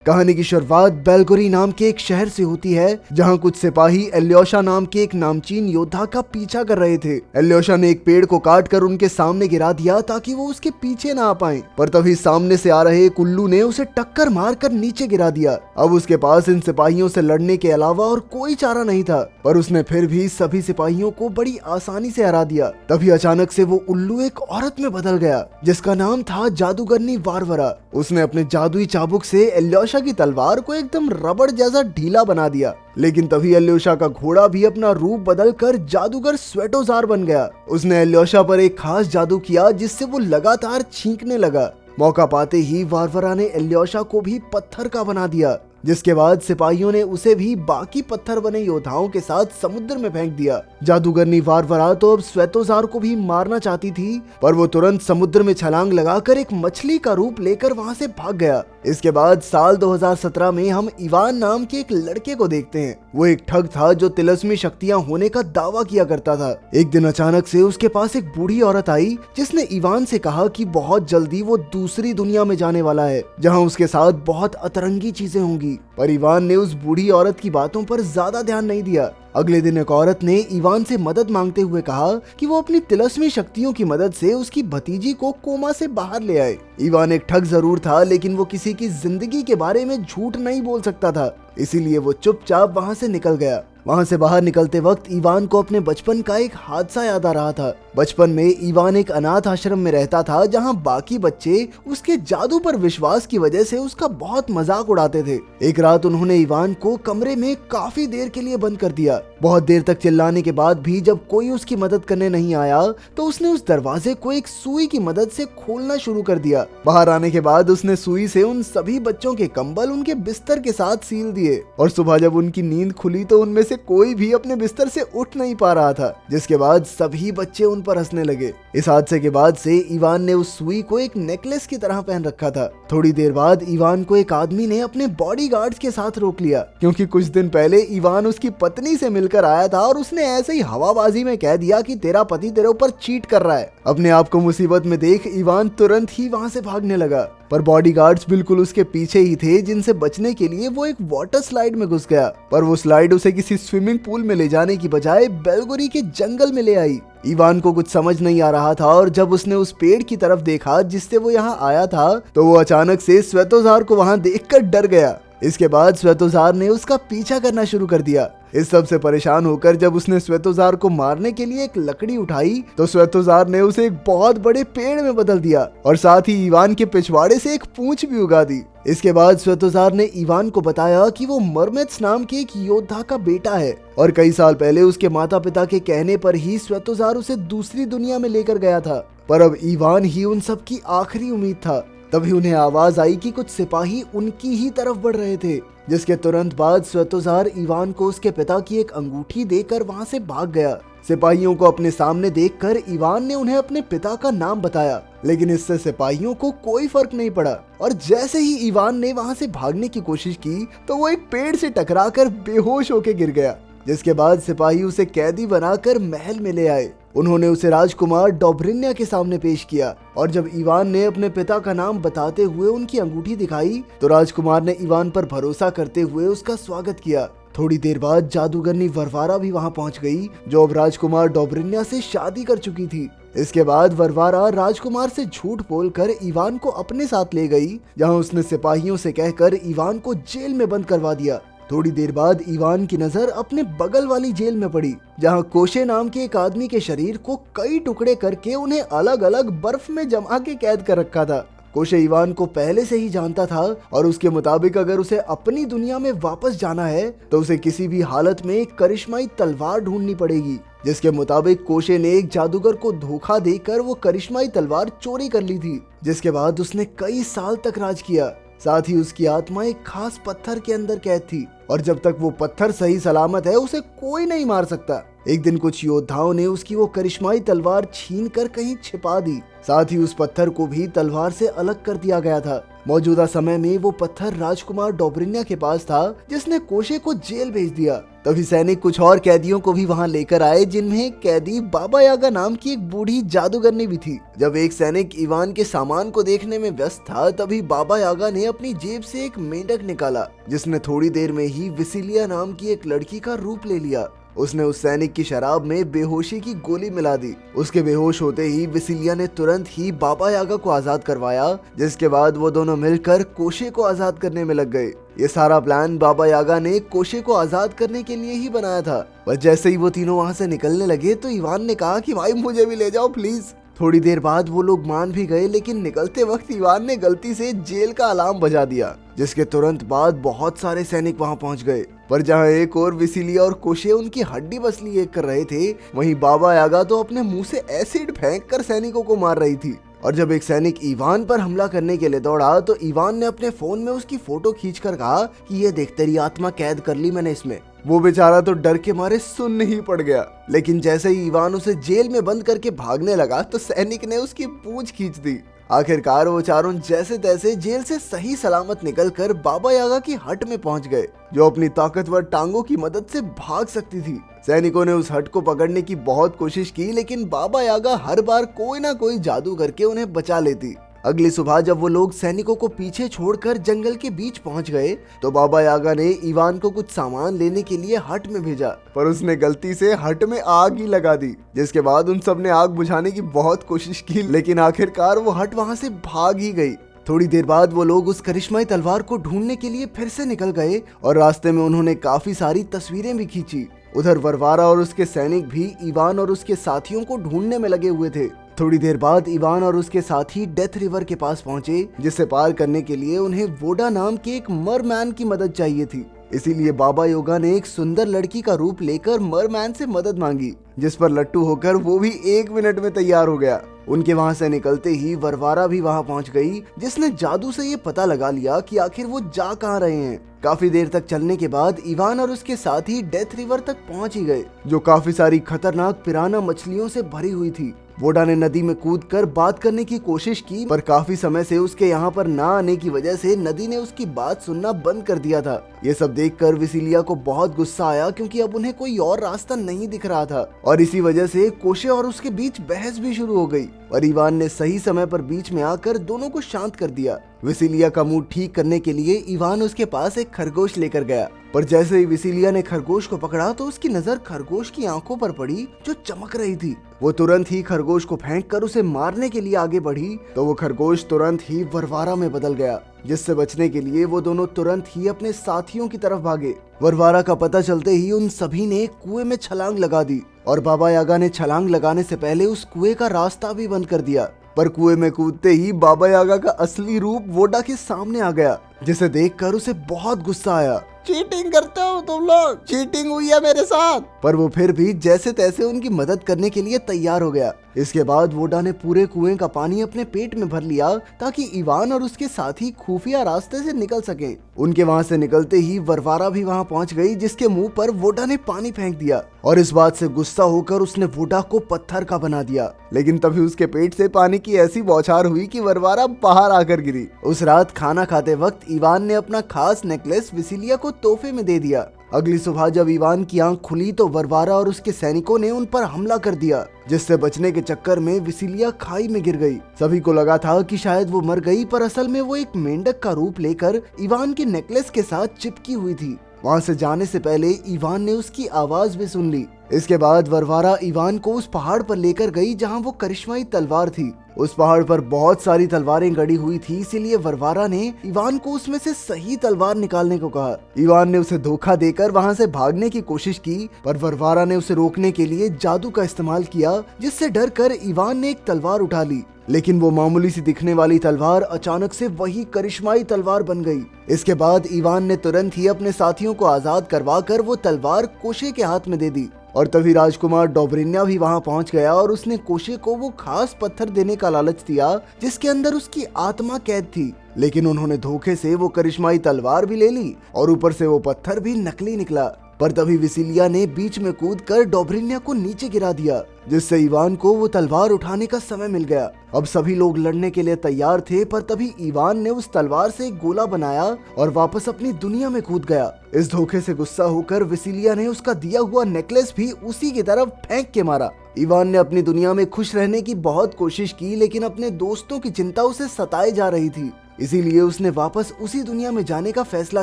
कहानी की शुरुआत बेलगोरी नाम के एक शहर से होती है, जहां कुछ सिपाही एल्योशा नाम के एक नामचीन योद्धा का पीछा कर रहे थे। एल्योशा ने एक पेड़ को काटकर उनके सामने गिरा दिया ताकि वो उसके पीछे ना आ पाएं, पर तभी सामने से आ रहे एक उल्लू ने उसे टक्कर मारकर नीचे गिरा दिया। अब उसके पास इन सिपाहियों से लड़ने के अलावा और कोई चारा नहीं था, पर उसने फिर भी सभी सिपाहियों को बड़ी आसानी से हरा दिया। तभी अचानक से वो उल्लू एक औरत में बदल गया, जिसका नाम था जादूगरनी वारवरा। उसने अपने जादुई चाबुक से एल्योशा की तलवार को एकदम रबड़ जैसा ढीला बना दिया। लेकिन तभी एल्योशा का घोड़ा भी अपना रूप बदलकर जादूगर स्वेटोजार बन गया। उसने एल्योशा पर एक खास जादू किया, जिससे वो लगातार छींकने लगा। मौका पाते ही वारवरा ने एल्योशा को भी पत्थर का बना दिया, जिसके बाद सिपाहियों ने उसे भी बाकी पत्थर बने योद्धाओं के साथ समुद्र में फेंक दिया। जादूगरनी वारवरा तो अब स्वेतोजार को भी मारना चाहती थी, पर वो तुरंत समुद्र में छलांग लगाकर एक मछली का रूप लेकर वहां से भाग गया। इसके बाद साल 2017 में हम इवान नाम के एक लड़के को देखते हैं। वो एक ठग था जो तिलस्मी शक्तियां होने का दावा किया करता था। एक दिन अचानक से उसके पास एक बूढ़ी औरत आई, जिसने इवान से कहा कि बहुत जल्दी वो दूसरी दुनिया में जाने वाला है, जहां उसके साथ बहुत अतरंगी चीजें होंगी। पर इवान ने उस बूढ़ी औरत की बातों पर ज्यादा ध्यान नहीं दिया। अगले दिन एक औरत ने इवान से मदद मांगते हुए कहा कि वो अपनी तिलस्मी शक्तियों की मदद से उसकी भतीजी को कोमा से बाहर ले आए। इवान एक ठग जरूर था, लेकिन वो किसी की जिंदगी के बारे में झूठ नहीं बोल सकता था, इसीलिए वो चुपचाप वहां से निकल गया। वहां से बाहर निकलते वक्त इवान को अपने बचपन का एक हादसा याद आ रहा था। बचपन में इवान एक अनाथ आश्रम में रहता था, जहां बाकी बच्चे उसके जादू पर विश्वास की वजह से उसका बहुत मजाक उड़ाते थे। एक रात उन्होंने इवान को कमरे में काफी देर के लिए बंद कर दिया। बहुत देर तक चिल्लाने के बाद भी जब कोई उसकी मदद करने नहीं आया, तो उसने उस दरवाजे को एक सुई की मदद से खोलना शुरू कर दिया। बाहर आने के बाद उसने सुई से उन सभी बच्चों के कंबल उनके बिस्तर के साथ सील दिए, और सुबह जब उनकी नींद खुली तो उनमें से कोई भी अपने बिस्तर से उठ नहीं पा रहा था, जिसके बाद सभी बच्चे उन पर हंसने लगे। इस हादसे के बाद से इवान ने उस सुई को एक नेकलेस की तरह पहन रखा था। थोड़ी देर बाद इवान को एक आदमी ने अपने बॉडीगार्ड्स के साथ रोक लिया, क्योंकि कुछ दिन पहले इवान उसकी पत्नी से मिलकर आया था और उसने ऐसे ही हवाबाजी में कह दिया कि तेरा पति तेरे ऊपर चीट कर रहा है। अपने आप को मुसीबत में देख इवान तुरंत ही वहां से भागने लगा, पर बॉडीगार्ड्स बिल्कुल उसके पीछे ही थे, जिनसे बचने के लिए वो एक वाटर स्लाइड में घुस गया। पर वो स्लाइड उसे किसी स्विमिंग पूल में ले जाने की बजाय बेलगोरी के जंगल में ले आई। इवान को कुछ समझ नहीं आ रहा था, और जब उसने उस पेड़ की तरफ देखा जिससे वो यहाँ आया था, तो वो अचानक से स्वेतोजार को वहाँ देखकर डर गया। इसके बाद स्वेतोजार ने उसका पीछा करना शुरू कर दिया। इस सब से परेशान होकर जब उसने स्वेतोजार को मारने के लिए एक लकड़ी उठाई, तो स्वेतोजार ने उसे एक बहुत बड़े पेड़ में बदल दिया, और साथ ही इवान के पिछवाड़े से एक पूंछ भी उगा दी। इसके बाद स्वेतोजार ने इवान को बताया कि वो मरमेत्स नाम के एक योद्धा का बेटा है, और कई साल पहले उसके माता पिता के कहने पर ही स्वेतोजार उसे दूसरी दुनिया में लेकर गया था। पर अब इवान ही उन सब की आखिरी उम्मीद था। तभी उन्हें आवाज आई कि कुछ सिपाही उनकी ही तरफ बढ़ रहे थे, जिसके तुरंत बाद स्वेतोजार इवान को उसके पिता की एक अंगूठी देकर वहां से भाग गया। सिपाहियों को अपने सामने देखकर इवान ने उन्हें अपने पिता का नाम बताया, लेकिन इससे सिपाहियों को कोई फर्क नहीं पड़ा, और जैसे ही इवान ने वहां से भागने की कोशिश की, तो वो एक पेड़ से टकराकर बेहोश होकर गिर गया। जिसके बाद सिपाही उसे कैदी बनाकर महल में ले आए। उन्होंने उसे राजकुमार डोब्रिन्या के सामने पेश किया, और जब इवान ने अपने पिता का नाम बताते हुए उनकी अंगूठी दिखाई, तो राजकुमार ने इवान पर भरोसा करते हुए उसका स्वागत किया। थोड़ी देर बाद जादूगरनी वरवारा भी वहां पहुंच गई, जो अब राजकुमार डोब्रिन्या से शादी कर चुकी थी। इसके बाद वरवारा राजकुमार से झूठ बोलकर इवान को अपने साथ ले गई, जहां उसने सिपाहियों से कहकर इवान को जेल में बंद करवा दिया। थोड़ी देर बाद इवान की नजर अपने बगल वाली जेल में पड़ी, जहां कोशे नाम के एक आदमी के शरीर को कई टुकड़े करके उन्हें अलग अलग बर्फ में जमा के कैद कर रखा था। कोशे इवान को पहले से ही जानता था, और उसके मुताबिक अगर उसे अपनी दुनिया में वापस जाना है, तो उसे किसी भी हालत में एक करिश्माई तलवार ढूंढनी पड़ेगी। जिसके मुताबिक कोशे ने एक जादूगर को धोखा देकर वो करिश्माई तलवार चोरी कर ली थी, जिसके बाद उसने कई साल तक राज किया। साथ ही उसकी आत्मा एक खास पत्थर के अंदर कैद थी, और जब तक वो पत्थर सही सलामत है, उसे कोई नहीं मार सकता। एक दिन कुछ योद्धाओं ने उसकी वो करिश्माई तलवार छीन कर कहीं छिपा दी। साथ ही उस पत्थर को भी तलवार से अलग कर दिया गया था। मौजूदा समय में वो पत्थर राजकुमार डोब्रिन्या के पास था, जिसने कोशे को जेल भेज दिया। तभी सैनिक कुछ और कैदियों को भी वहां लेकर आए, जिनमें कैदी बाबा यागा नाम की एक बूढ़ी जादूगरनी भी थी। जब एक सैनिक इवान के सामान को देखने में व्यस्त था, तभी बाबा यागा ने अपनी जेब से एक मेंढक निकाला, जिसने थोड़ी देर में ही विसिलिया नाम की एक लड़की का रूप ले लिया। उसने उस सैनिक की शराब में बेहोशी की गोली मिला दी। उसके बेहोश होते ही विसिलिया ने तुरंत ही बाबा यागा को आजाद करवाया, जिसके बाद वो दोनों मिलकर कोशे को आजाद करने में लग गए। ये सारा प्लान बाबा यागा ने कोशे को आजाद करने के लिए ही बनाया था। बस जैसे ही वो तीनों वहाँ से निकलने लगे तो इवान ने कहा कि भाई मुझे भी ले जाओ प्लीज। थोड़ी देर बाद वो लोग मान भी गए, लेकिन निकलते वक्त इवान ने गलती से जेल का अलार्म बजा दिया, जिसके तुरंत बाद बहुत सारे सैनिक वहां पहुंच गए। पर जहां एक और विसिलिया और कोशे उनकी हड्डी बसली एक कर रहे थे, वहीं बाबा यागा तो अपने मुंह से एसिड फेंककर सैनिकों को मार रही थी। और जब एक सैनिक इवान पर हमला करने के लिए दौड़ा तो इवान ने अपने फोन में उसकी फोटो खींचकर कहा कि ये देख, तेरी आत्मा कैद कर ली मैंने इसमें। वो बेचारा तो डर के मारे सुन्न ही पड़ गया। लेकिन जैसे ही इवान उसे जेल में बंद करके भागने लगा तो सैनिक ने उसकी पूंछ खींच दी। आखिरकार वो चारों जैसे तैसे जेल से सही सलामत निकलकर बाबा यागा की हट में पहुंच गए, जो अपनी ताकतवर टांगों की मदद से भाग सकती थी। सैनिकों ने उस हट को पकड़ने की बहुत कोशिश की, लेकिन बाबा यागा हर बार कोई ना कोई जादू करके उन्हें बचा लेती। अगली सुबह जब वो लोग सैनिकों को पीछे छोड़कर जंगल के बीच पहुंच गए तो बाबा यागा ने इवान को कुछ सामान लेने के लिए हट में भेजा, पर उसने गलती से हट में आग ही लगा दी। जिसके बाद उन सब ने आग बुझाने की बहुत कोशिश की, लेकिन आखिरकार वो हट वहां से भाग ही गई। थोड़ी देर बाद वो लोग उस करिश्माई तलवार को ढूंढने के लिए फिर से निकल गए और रास्ते में उन्होंने काफी सारी तस्वीरें भी खींची। उधर वरवारा और उसके सैनिक भी इवान और उसके साथियों को ढूंढने में लगे हुए थे। थोड़ी देर बाद इवान और उसके साथी डेथ रिवर के पास पहुंचे, जिसे पार करने के लिए उन्हें वोडा नाम के एक मरमैन की मदद चाहिए थी। इसीलिए बाबा योगा ने एक सुंदर लड़की का रूप लेकर मरमैन से मदद मांगी, जिस पर लट्टू होकर वो भी 1 मिनट में तैयार हो गया। उनके वहां से निकलते ही वरवारा भी वहां पहुंच गई, जिसने जादू से ये पता लगा लिया कि आखिर वो जा कहाँ रहे हैं। काफी देर तक चलने के बाद इवान और उसके साथी डेथ रिवर तक पहुंच ही गए, जो काफी सारी खतरनाक पिराना मछलियों से भरी हुई थी। वोडा ने नदी में कूदकर बात करने की कोशिश की, पर काफी समय से उसके यहाँ पर ना आने की वजह से नदी ने उसकी बात सुनना बंद कर दिया था। ये सब देखकर विसिलिया को बहुत गुस्सा आया, क्योंकि अब उन्हें कोई और रास्ता नहीं दिख रहा था और इसी वजह से कोशे और उसके बीच बहस भी शुरू हो गई। और इवान ने सही समय पर बीच में आकर दोनों को शांत कर दिया। विसिलिया का मूड ठीक करने के लिए इवान उसके पास एक खरगोश लेकर गया, पर जैसे ही विसिलिया ने खरगोश को पकड़ा तो उसकी नजर खरगोश की आंखों पर पड़ी, जो चमक रही थी। वो तुरंत ही खरगोश को फेंककर उसे मारने के लिए आगे बढ़ी, तो वो खरगोश तुरंत ही वरवारा में बदल गया, जिससे बचने के लिए वो दोनों तुरंत ही अपने साथियों की तरफ भागे। वरवारा का पता चलते ही उन सभी ने कुएं में छलांग लगा दी और बाबा यागा ने छलांग लगाने से पहले उस कुएं का रास्ता भी बंद कर दिया। पर कुएं में कूदते ही बाबा यागा का असली रूप वोडा के सामने आ गया, जिसे देखकर उसे बहुत गुस्सा आया। चीटिंग करते हो तुम लोग, चीटिंग हुई है मेरे साथ। पर वो फिर भी जैसे तैसे उनकी मदद करने के लिए तैयार हो गया। इसके बाद वोडा ने पूरे कुएं का पानी अपने पेट में भर लिया, ताकि इवान और उसके साथी खुफिया रास्ते से निकल सकें। उनके वहां से निकलते ही वरवारा भी वहां पहुंच गई, जिसके मुंह पर वोडा ने पानी फेंक दिया और इस बात से गुस्सा होकर उसने वोडा को पत्थर का बना दिया। लेकिन तभी उसके पेट से पानी की ऐसी बौछार हुई कि वरवारा बाहर आकर गिरी। उस रात खाना खाते वक्त इवान ने अपना खास नेकलेस विसिलिया को तोहफे में दे दिया। अगली सुबह जब इवान की आंख खुली तो वरवारा और उसके सैनिकों ने उन पर हमला कर दिया, जिससे बचने के चक्कर में विसिलिया खाई में गिर गई। सभी को लगा था कि शायद वो मर गई, पर असल में वो एक मेंढक का रूप लेकर इवान के नेकलेस के साथ चिपकी हुई थी। वहाँ से जाने से पहले इवान ने उसकी आवाज भी सुन ली। इसके बाद वरवारा इवान को उस पहाड़ पर लेकर गई जहाँ वो करिश्माई तलवार थी। उस पहाड़ पर बहुत सारी तलवारें गड़ी हुई थी, इसीलिए वरवारा ने इवान को उसमें से सही तलवार निकालने को कहा। इवान ने उसे धोखा देकर वहां से भागने की कोशिश की, पर वरवारा ने उसे रोकने के लिए जादू का इस्तेमाल किया, जिससे डर कर इवान ने एक तलवार उठा ली। लेकिन वो मामूली सी दिखने वाली तलवार अचानक से वही करिश्माई तलवार बन गई। इसके बाद इवान ने तुरंत ही अपने साथियों को आजाद करवा कर वो तलवार कोशे के हाथ में दे दी। और तभी राजकुमार डोब्रिन्या भी वहां पहुंच गया और उसने कोशे को वो खास पत्थर देने का लालच दिया, जिसके अंदर उसकी आत्मा कैद थी। लेकिन उन्होंने धोखे से वो करिश्माई तलवार भी ले ली और ऊपर से वो पत्थर भी नकली निकला। पर तभी विसिलिया ने बीच में कूदकर डोब्रिन्या को नीचे गिरा दिया, जिससे इवान को वो तलवार उठाने का समय मिल गया। अब सभी लोग लड़ने के लिए तैयार थे, पर तभी इवान ने उस तलवार से एक गोला बनाया और वापस अपनी दुनिया में कूद गया। इस धोखे से गुस्सा होकर विसिलिया ने उसका दिया हुआ नेकलेस भी उसी की तरफ फेंक के मारा। इवान ने अपनी दुनिया में खुश रहने की बहुत कोशिश की, लेकिन अपने दोस्तों की चिंता उसे सताए जा रही थी, इसीलिए उसने वापस उसी दुनिया में जाने का फैसला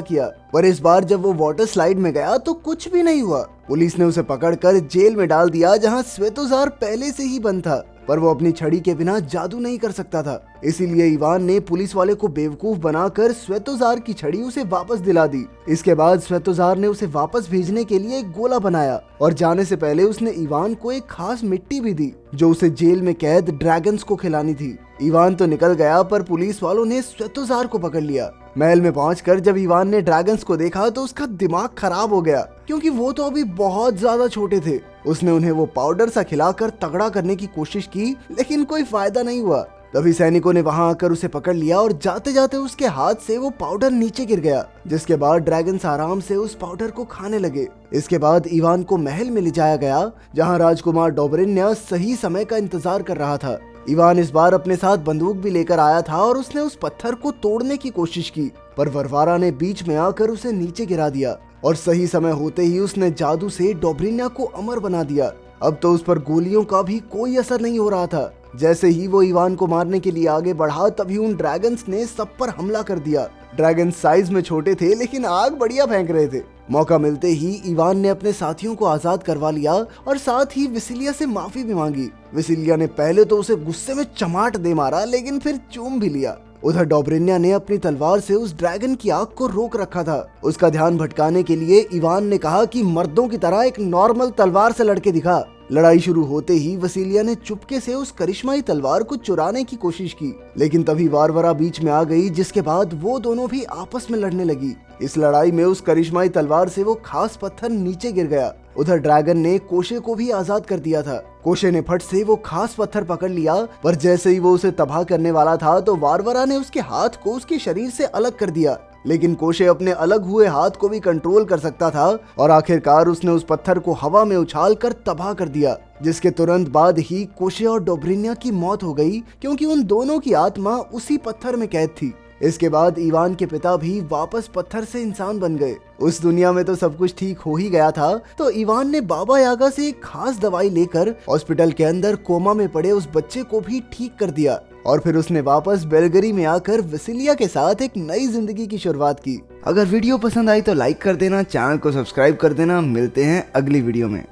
किया। पर इस बार जब वो वाटर स्लाइड में गया तो कुछ भी नहीं हुआ। पुलिस ने उसे पकड़कर जेल में डाल दिया, जहां स्वेतोजार पहले से ही बंद था, पर वो अपनी छड़ी के बिना जादू नहीं कर सकता था। इसीलिए इवान ने पुलिस वाले को बेवकूफ बनाकर स्वेतोजार की छड़ी उसे वापस दिला दी। इसके बाद स्वेतोजार ने उसे वापस भेजने के लिए एक गोला बनाया और जाने से पहले उसने इवान को एक खास मिट्टी भी दी, जो उसे जेल में कैद ड्रैगन्स को खिलानी थी। इवान तो निकल गया, पर पुलिस वालों ने स्वेतोजार को पकड़ लिया। महल में पहुंचकर जब इवान ने ड्रैगन्स को देखा तो उसका दिमाग खराब हो गया, क्योंकि वो तो अभी बहुत ज्यादा छोटे थे। उसने उन्हें वो पाउडर सा खिलाकर तगड़ा करने की कोशिश की, लेकिन कोई फायदा नहीं हुआ। तभी सैनिकों ने वहां आकर उसे पकड़ लिया और जाते जाते उसके हाथ से वो पाउडर नीचे गिर गया, जिसके बाद ड्रैगन्स आराम से उस पाउडर को खाने लगे। इसके बाद इवान को महल में ले जाया गया, जहां राजकुमार डोब्रिन्या सही समय का इंतजार कर रहा था। इवान इस बार अपने साथ बंदूक भी लेकर आया था और उसने उस पत्थर को तोड़ने की कोशिश की, पर वरवारा ने बीच में आकर उसे नीचे गिरा दिया और सही समय होते ही उसने जादू से डोब्रिन्या को अमर बना दिया। अब तो उस पर गोलियों का भी कोई असर नहीं हो रहा था। जैसे ही वो इवान को मारने के लिए आगे बढ़ा, तभी उन ड्रैगन्स ने सब पर हमला कर दिया। ड्रैगन साइज में छोटे थे, लेकिन आग बढ़िया फेंक रहे थे। मौका मिलते ही इवान ने अपने साथियों को आजाद करवा लिया और साथ ही विसिलिया से माफी भी मांगी। विसिलिया ने पहले तो उसे गुस्से में चमाट दे मारा, लेकिन फिर चूम भी लिया। उधर डोब्रिन्या ने अपनी तलवार से उस ड्रैगन की आग को रोक रखा था। उसका ध्यान भटकाने के लिए इवान ने कहा कि मर्दों की तरह एक नॉर्मल तलवार से लड़के दिखा। लड़ाई शुरू होते ही विसिलिया ने चुपके से उस करिश्माई तलवार को चुराने की कोशिश की, लेकिन तभी वारवरा बीच में आ गई, जिसके बाद वो दोनों भी आपस में लड़ने लगी। इस लड़ाई में उस करिश्माई तलवार से वो खास पत्थर नीचे गिर गया। उधर ड्रैगन ने कोशे को भी आजाद कर दिया था। कोशे ने फट से वो खास पत्थर पकड़ लिया, पर जैसे ही वो उसे तबाह करने वाला था तो वारवरा ने उसके हाथ को उसके शरीर से अलग कर दिया। लेकिन कोशे अपने अलग हुए हाथ को भी कंट्रोल कर सकता था और आखिरकार उसने उस पत्थर को हवा में उछाल कर तबाह कर दिया, जिसके तुरंत बाद ही कोशे और डोब्रिन्या की मौत हो गई, क्योंकि उन दोनों की आत्मा उसी पत्थर में कैद थी। इसके बाद इवान के पिता भी वापस पत्थर से इंसान बन गए। उस दुनिया में तो सब कुछ ठीक हो ही गया था, तो इवान ने बाबा यागा से एक खास दवाई लेकर हॉस्पिटल के अंदर कोमा में पड़े उस बच्चे को भी ठीक कर दिया और फिर उसने वापस बेलगरी में आकर विसिलिया के साथ एक नई जिंदगी की शुरुआत की। अगर वीडियो पसंद आई तो लाइक कर देना, चैनल को सब्सक्राइब कर देना। मिलते हैं अगली वीडियो में।